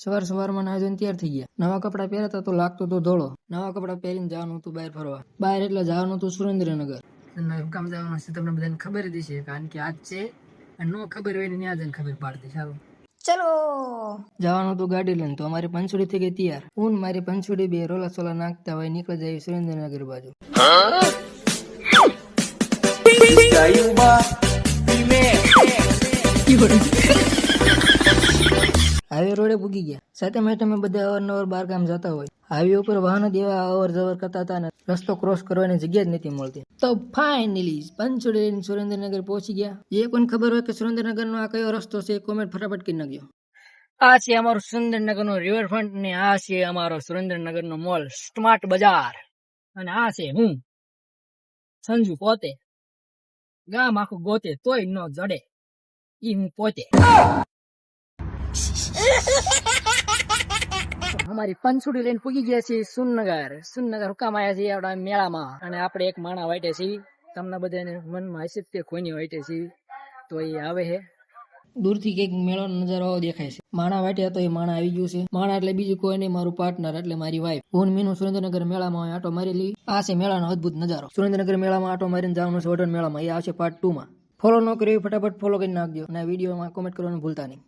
સવારમાં નાહી ધોઈને તૈયાર થઈ ગયા. નવા કપડાં પહેરતા તો લાગતો તો ધોળો. નવા કપડાં પહેરીને જવાનું હતું બહાર ફરવા. બહાર એટલે જવાનું હતું સુરેન્દ્રનગર. કામ જવાનું છે તમને બધાને ખબર જ છે, કારણ કે આજ છે અને નો ખબર હોય ને ત્યાં જઈને ખબર પાડતી. ચાલો ચલો જવાનું હતું ગાડી લઈને, તો અમારી પંચુડી થઈ ગઈ તૈયાર. હું મારી પંચુડી બે રોલા સોલા નાખતા હોય નીકળી જાય સુરેન્દ્રનગર બાજુ. હાઈવે રોડે પૂગી ગયા. સાથે માટે અમે બધા અવારનવાર બાર ગામ જતા હોય. હાઈવે ઉપર વાહનો દેવા અવર જવર કરતા હતા ને રસ્તો ક્રોસ કરવાની જગ્યા જ નથી મળતી. તો ફાઇનલી પંચોડી લઈને સુરેન્દ્રનગર પહોંચી ગયા. જે કોઈને ખબર હોય કે સુરેન્દ્રનગર નો આ કયો રસ્તો છે, કોમેન્ટ ફટાફટ કરી નાખજો. આ છે અમારું સુરેન્દ્રનગર નો રિવરફ્રન્ટ ને આ છે અમારો સુરેન્દ્રનગર નો મોલ સ્માર્ટ બજાર. અને આ છે હું સંજુ પોતે, ગામ આખું ગોતે તોય ન જડે ઈ હું પોતે. અમારી પંચુડી લઈને પૂગી ગયા છે સુરનગર. હુકામ આવ્યા છે આપણા મેળામાં, અને આપણે એક માણા વાટે છીએ. તમને બધાને મનમાં હશે કે કોઈની વાટે છીએ, તો એ આવે છે. દૂરથી કઈક મેળાનો નજારો આવો દેખાય છે. માણા વાટ્યા તો એ માણા આવી ગયું છે. માણા એટલે બીજું કોઈ નહીં, મારું પાર્ટનર એટલે મારી વાઈફ. હું મીનું સુરેન્દ્રનગર મેળામાં આટો મારી લઈ. આ છે મેળાનો અદભુત નજારો. સુરેન્દ્રનગર મેળામાં આટો મારીને જવાનું છે વડોન મેળામાં. એ આવશે પાર્ટ 2 માં. ફોલો ન કર્યો ફટાફટ ફોલો કરી નાખજો, અને વિડીયોમાં કોમેન્ટ કરવાનું ભૂલતા નહીં.